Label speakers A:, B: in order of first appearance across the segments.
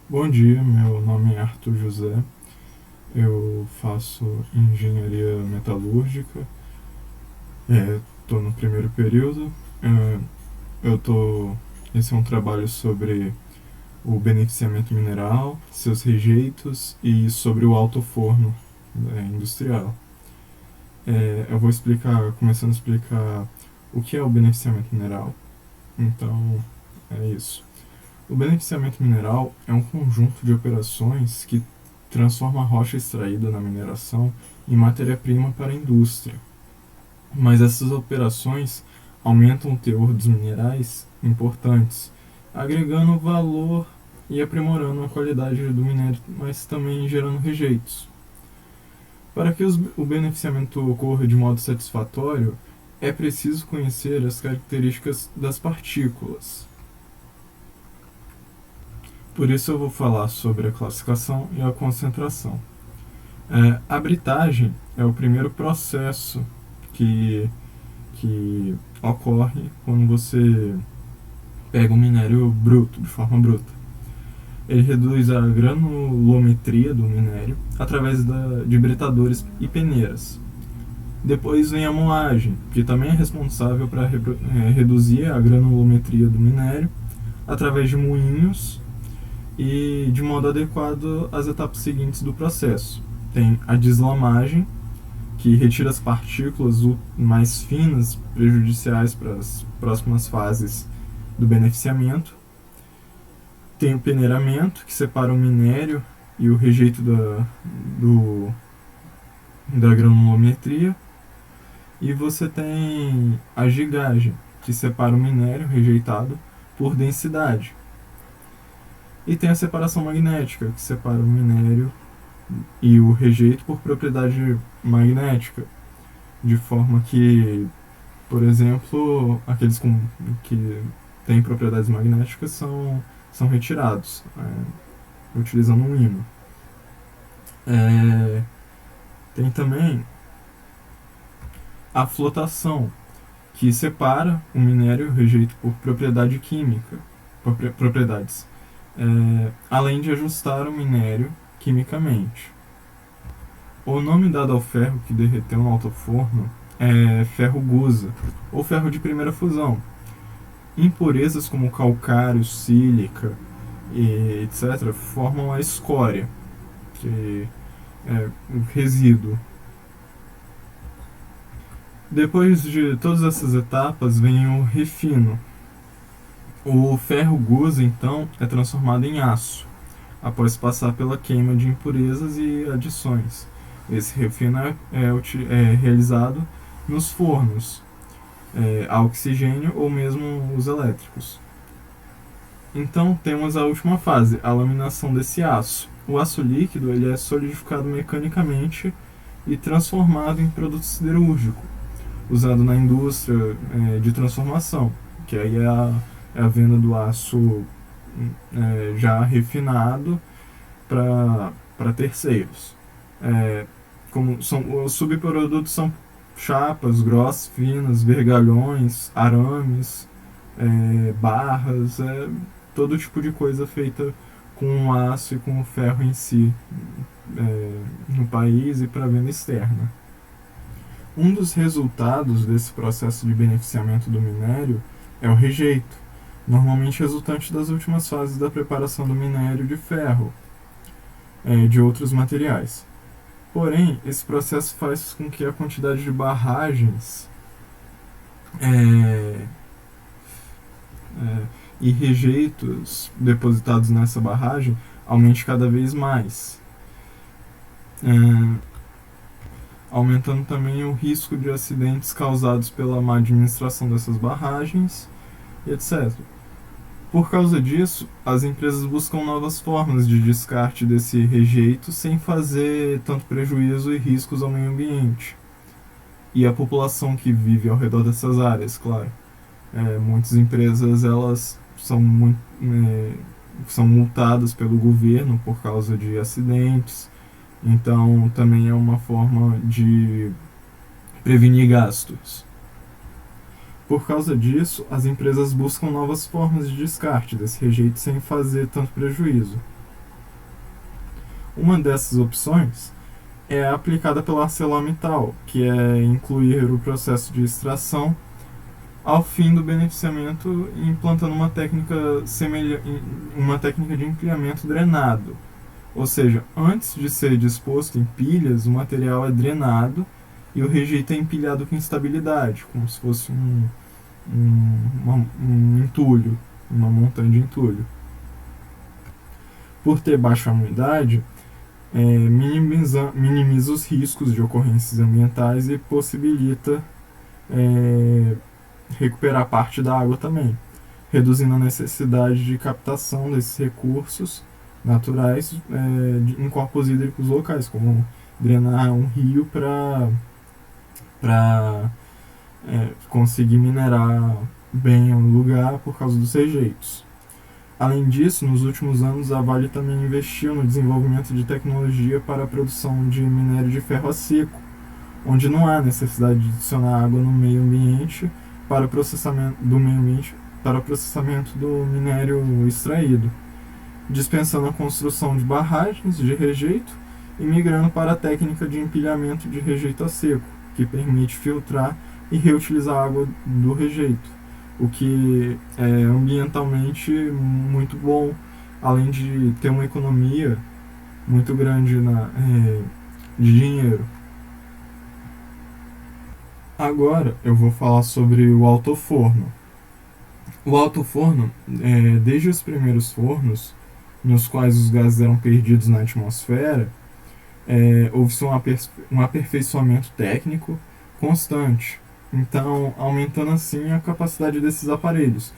A: Bom dia, meu nome é Arthur José, eu faço engenharia metalúrgica, estou no primeiro período. É, eu tô, esse é um trabalho sobre o beneficiamento mineral, seus rejeitos e sobre o alto forno industrial. Eu vou explicar, começando a explicar o que é o beneficiamento mineral. Então, é isso. O beneficiamento mineral é um conjunto de operações que transforma a rocha extraída na mineração em matéria-prima para a indústria. Mas essas operações aumentam o teor dos minerais importantes, agregando valor e aprimorando a qualidade do minério, mas também gerando rejeitos. Para que o beneficiamento ocorra de modo satisfatório, é preciso conhecer as características das partículas. Por isso eu vou falar sobre a classificação e a concentração. A britagem é o primeiro processo que, que ocorre quando você pega um minério bruto, de forma bruta. Ele reduz a granulometria do minério através de britadores e peneiras. Depois vem a moagem, que também é responsável para reduzir a granulometria do minério através de moinhos e de modo adequado às etapas seguintes do processo. Tem a deslamagem, que retira as partículas mais finas prejudiciais para as próximas fases do beneficiamento. Tem o peneiramento, que separa o minério e o rejeito da granulometria. E você tem a gigagem, que separa o minério rejeitado por densidade. E tem a separação magnética, que separa o minério e o rejeito por propriedade magnética, de forma que, por exemplo, aqueles que têm propriedades magnéticas são retirados, utilizando um ímã. Tem também a flotação, que separa o minério e o rejeito por propriedade química, propriedades, além de ajustar o minério quimicamente. O nome dado ao ferro que derreteu no alto forno é ferro gusa, ou ferro de primeira fusão. Impurezas como calcário, sílica e etc. formam a escória, que é o resíduo. Depois de todas essas etapas vem o refino. O ferro gusa, então, é transformado em aço, após passar pela queima de impurezas e adições. Esse refino é realizado nos fornos a oxigênio ou mesmo os elétricos. Então temos a última fase, a laminação desse aço. O aço líquido ele é solidificado mecanicamente e transformado em produto siderúrgico, usado na indústria de transformação, que aí é a venda do aço já refinado para terceiros. Como os subprodutos são chapas grossas, finas, vergalhões, arames, barras, todo tipo de coisa feita com o aço e com o ferro em si no país e para venda externa. Um dos resultados desse processo de beneficiamento do minério é o rejeito, normalmente resultante das últimas fases da preparação do minério de ferro, de outros materiais. Porém, esse processo faz com que a quantidade de barragens e rejeitos depositados nessa barragem aumente cada vez mais, aumentando também o risco de acidentes causados pela má administração dessas barragens, etc. Por causa disso, as empresas buscam novas formas de descarte desse rejeito sem fazer tanto prejuízo e riscos ao meio ambiente. E a população que vive ao redor dessas áreas, claro. Muitas empresas elas são multadas pelo governo por causa de acidentes, então também é uma forma de prevenir gastos. Por causa disso, as empresas buscam novas formas de descarte desse rejeito sem fazer tanto prejuízo. Uma dessas opções é aplicada pela ArcelorMittal, que é incluir o processo de extração ao fim do beneficiamento, implantando uma técnica de empilhamento drenado. Ou seja, antes de ser disposto em pilhas, o material é drenado e o rejeito é empilhado com instabilidade, como se fosse um entulho, uma montanha de entulho. Por ter baixa umidade, minimiza os riscos de ocorrências ambientais e possibilita recuperar parte da água também, reduzindo a necessidade de captação desses recursos naturais em corpos hídricos locais, como drenar um rio para conseguir minerar bem o lugar por causa dos rejeitos. Além disso, nos últimos anos, a Vale também investiu no desenvolvimento de tecnologia para a produção de minério de ferro a seco, onde não há necessidade de adicionar água no meio ambiente para o processamento do minério extraído, dispensando a construção de barragens de rejeito e migrando para a técnica de empilhamento de rejeito a seco, que permite filtrar e reutilizar a água do rejeito, o que é ambientalmente muito bom, além de ter uma economia muito grande de dinheiro. Agora eu vou falar sobre o altoforno. O altoforno, desde os primeiros fornos, nos quais os gases eram perdidos na atmosfera, houve-se um aperfeiçoamento técnico constante, então aumentando assim a capacidade desses aparelhos.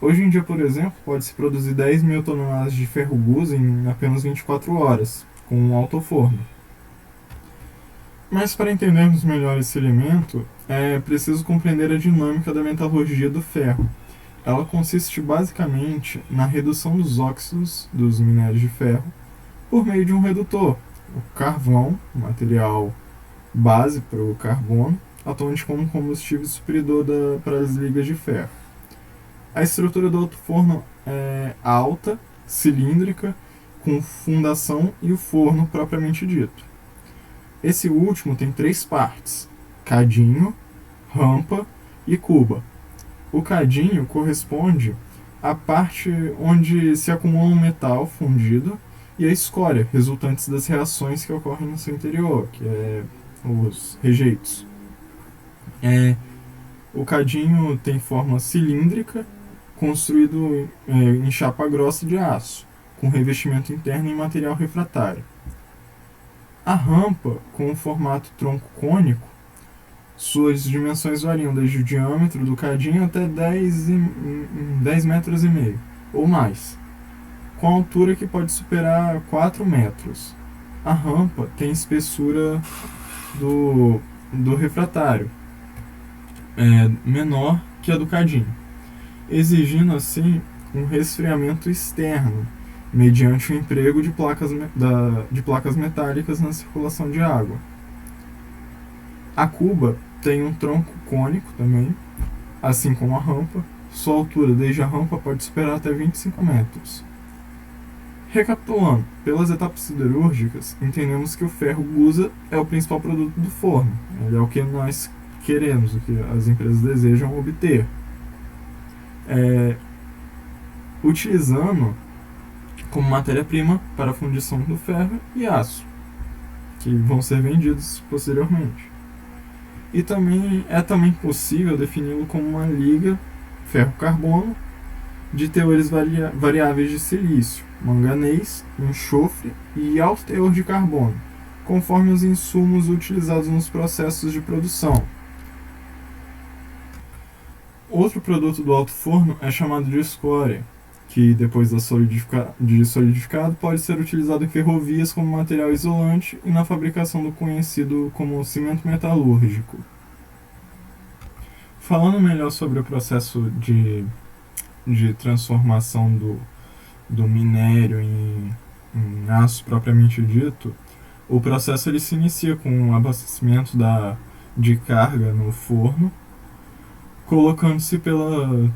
A: Hoje em dia, por exemplo, pode-se produzir 10 mil toneladas de ferro gusa em apenas 24 horas, com um altoforno. Mas para entendermos melhor esse elemento, é preciso compreender a dinâmica da metalurgia do ferro. Ela consiste basicamente na redução dos óxidos dos minérios de ferro por meio de um redutor, o carvão, material base para o carbono, atuante como combustível supridor para as ligas de ferro. A estrutura do alto-forno é alta, cilíndrica, com fundação e o forno propriamente dito. Esse último tem 3 partes: cadinho, rampa e cuba. O cadinho corresponde à parte onde se acumula um metal fundido e a escória, resultantes das reações que ocorrem no seu interior, que é os rejeitos. O cadinho tem forma cilíndrica, construído em chapa grossa de aço, com revestimento interno em material refratário. A rampa, com o formato tronco cônico, suas dimensões variam desde o diâmetro do cadinho até 10 metros e meio, ou mais, com altura que pode superar 4 metros. A rampa tem espessura do refratário, menor que a do cadinho, exigindo assim um resfriamento externo, mediante o emprego de placas metálicas na circulação de água. A cuba tem um tronco cônico também, assim como a rampa. Sua altura desde a rampa pode superar até 25 metros. Recapitulando, pelas etapas siderúrgicas, entendemos que o ferro gusa é o principal produto do forno. Ele é o que nós queremos, o que as empresas desejam obter. Utilizando como matéria-prima para a fundição do ferro e aço, que vão ser vendidos posteriormente. E também é possível defini-lo como uma liga ferro-carbono de teores variáveis de silício, manganês, enxofre e alto teor de carbono, conforme os insumos utilizados nos processos de produção. Outro produto do alto forno é chamado de escória, que depois de solidificado pode ser utilizado em ferrovias como material isolante e na fabricação do conhecido como cimento metalúrgico. Falando melhor sobre o processo de transformação do minério em aço propriamente dito, o processo ele se inicia com o abastecimento de carga no forno, colocando-se pela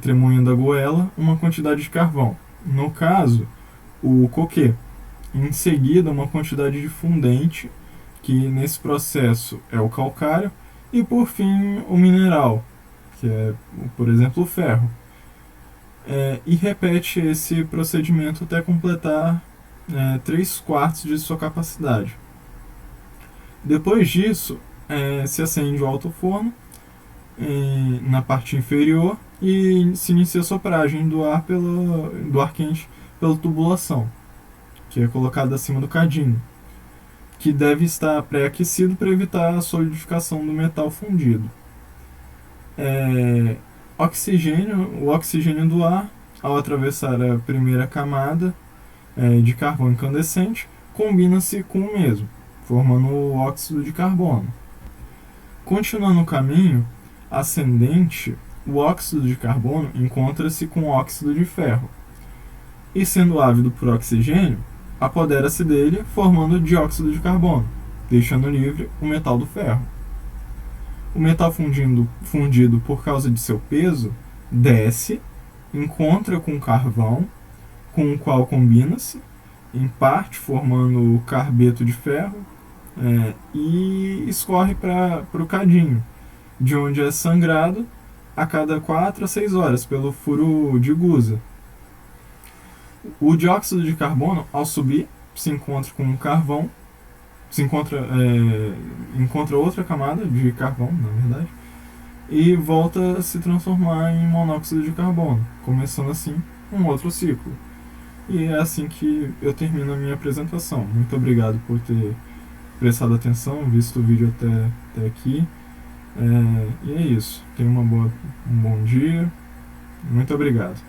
A: tremunha da goela uma quantidade de carvão, no caso, o coquê, em seguida uma quantidade de fundente, que nesse processo é o calcário, e por fim o mineral, que é, por exemplo, o ferro. E repete esse procedimento até completar 3/4 de sua capacidade. Depois disso, se acende o alto forno na parte inferior e se inicia a sopragem do ar quente pela tubulação, que é colocada acima do cadinho, que deve estar pré-aquecido para evitar a solidificação do metal fundido. O oxigênio do ar, ao atravessar a primeira camada de carvão incandescente, combina-se com o mesmo, formando o óxido de carbono. Continuando o caminho ascendente, o óxido de carbono encontra-se com o óxido de ferro, e sendo ávido por oxigênio, apodera-se dele, formando dióxido de carbono, deixando livre o metal do ferro. O metal fundido por causa de seu peso desce, encontra com o carvão, com o qual combina-se, em parte formando o carbeto de ferro, e escorre para o cadinho, de onde é sangrado a cada 4 a 6 horas pelo furo de guza. O dióxido de carbono, ao subir, se encontra com o carvão, encontra outra camada de carvão, na verdade, e volta a se transformar em monóxido de carbono, começando assim um outro ciclo. E é assim que eu termino a minha apresentação. Muito obrigado por ter prestado atenção, visto o vídeo até aqui. E é isso. Tenha um bom dia. Muito obrigado.